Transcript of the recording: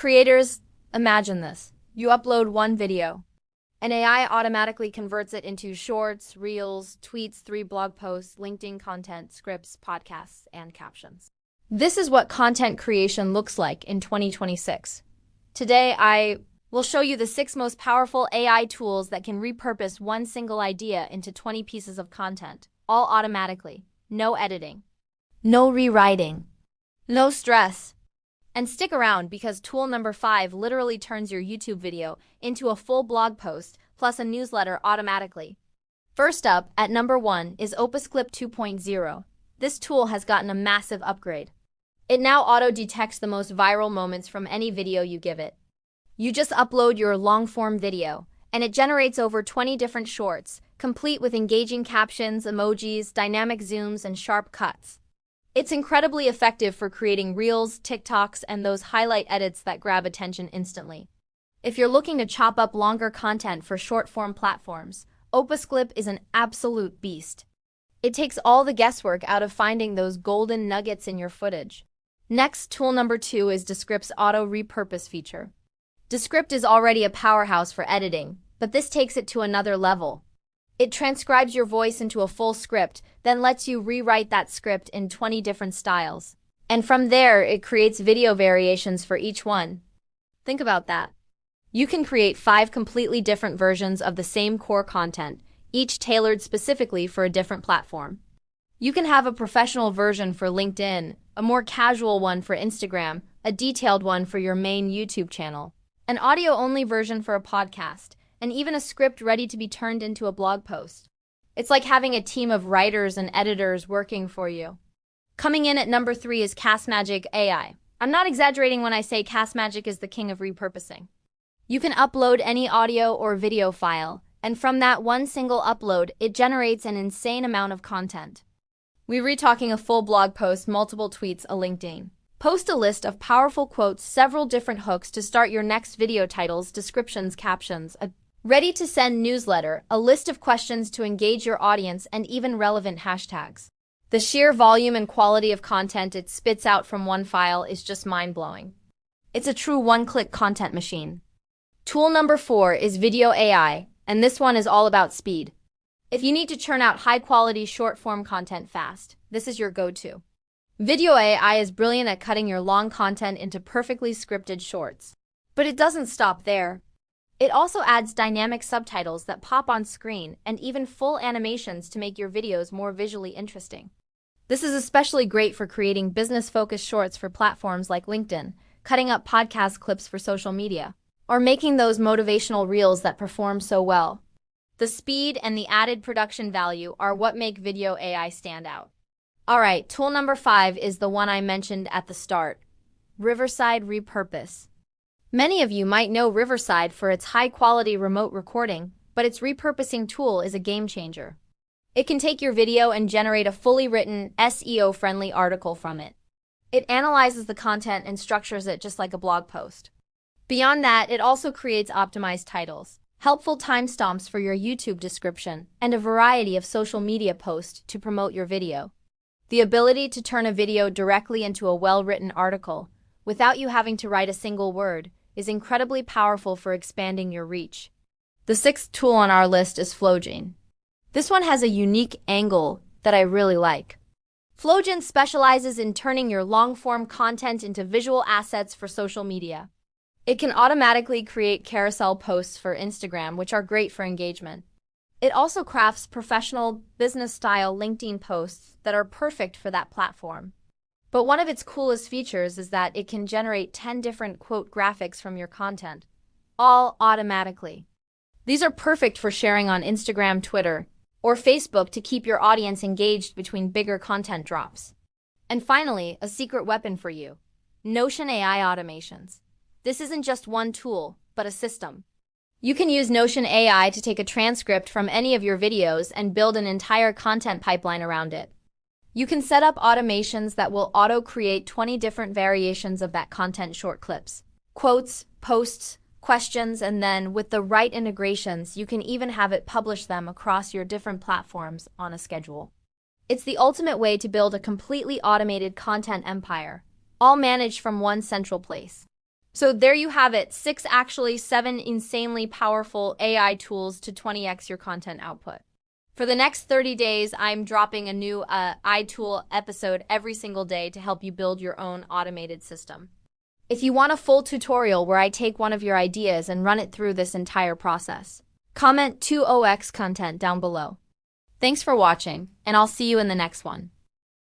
Creators, imagine this. You upload one video. An AI automatically converts it into shorts, reels, tweets, 3 blog posts, LinkedIn content, scripts, podcasts, and captions. This is what content creation looks like in 2026. Today, I will show you the 6 most powerful AI tools that can repurpose one single idea into 20 pieces of content, all automatically. No editing, no rewriting, no stress. And stick around because tool number 5 literally turns your YouTube video into a full blog post plus a newsletter automatically. First up, at number 1 is OpusClip 2.0. This tool has gotten a massive upgrade. It now auto-detects the most viral moments from any video you give it. You just upload your long-form video, and it generates over 20 different shorts, complete with engaging captions, emojis, dynamic zooms, and sharp cuts. It's incredibly effective for creating reels, TikToks, and those highlight edits that grab attention instantly. If you're looking to chop up longer content for short-form platforms, OpusClip is an absolute beast. It takes all the guesswork out of finding those golden nuggets in your footage. Next, tool number 2 is Descript's auto repurpose feature. Descript is already a powerhouse for editing, but this takes it to another level. It transcribes your voice into a full script, then lets you rewrite that script in 20 different styles. And from there, it creates video variations for each one. Think about that. You can create 5 completely different versions of the same core content, each tailored specifically for a different platform. You can have a professional version for LinkedIn, a more casual one for Instagram, a detailed one for your main YouTube channel, an audio-only version for a podcast, and even a script ready to be turned into a blog post. It's like having a team of writers and editors working for you. Coming in at number 3 is CastMagic AI. I'm not exaggerating when I say CastMagic is the king of repurposing. You can upload any audio or video file, and from that one single upload, it generates an insane amount of content. We're talking a full blog post, multiple tweets, a LinkedIn. Post a list of powerful quotes, several different hooks to start your next video titles, descriptions, captions, a ready-to-send newsletter, a list of questions to engage your audience, and even relevant hashtags. The sheer volume and quality of content it spits out from one file is just mind-blowing. It's a true one-click content machine. Tool number 4 is Vidyo AI, and this one is all about speed. If you need to churn out high-quality, short-form content fast, this is your go-to. Vidyo AI is brilliant at cutting your long content into perfectly scripted shorts. But it doesn't stop there. It also adds dynamic subtitles that pop on screen and even full animations to make your videos more visually interesting. This is especially great for creating business-focused shorts for platforms like LinkedIn, cutting up podcast clips for social media, or making those motivational reels that perform so well. The speed and the added production value are what make Vidyo AI stand out. Alright, tool number 5 is the one I mentioned at the start, Riverside Repurpose. Many of you might know Riverside for its high-quality remote recording, but its repurposing tool is a game-changer. It can take your video and generate a fully written, SEO-friendly article from it. It analyzes the content and structures it just like a blog post. Beyond that, it also creates optimized titles, helpful timestamps for your YouTube description, and a variety of social media posts to promote your video. The ability to turn a video directly into a well-written article, without you having to write a single word, is incredibly powerful for expanding your reach. The 6th tool on our list is Flowjin. This one has a unique angle that I really like. Flowjin specializes in turning your long-form content into visual assets for social media. It can automatically create carousel posts for Instagram, which are great for engagement. It also crafts professional, business-style LinkedIn posts that are perfect for that platform. But one of its coolest features is that it can generate 10 different quote graphics from your content, all automatically. These are perfect for sharing on Instagram, Twitter, or Facebook to keep your audience engaged between bigger content drops. And finally, a secret weapon for you, Notion AI automations. This isn't just one tool, but a system. You can use Notion AI to take a transcript from any of your videos and build an entire content pipeline around it. You can set up automations that will auto-create 20 different variations of that content short clips, quotes, posts, questions, and then, with the right integrations, you can even have it publish them across your different platforms on a schedule. It's the ultimate way to build a completely automated content empire, all managed from one central place. So there you have it, 7 insanely powerful AI tools to 20x your content output. For the next 30 days, I'm dropping a new iTool episode every single day to help you build your own automated system. If you want a full tutorial where I take one of your ideas and run it through this entire process, comment 2OX content down below. Thanks for watching, and I'll see you in the next one.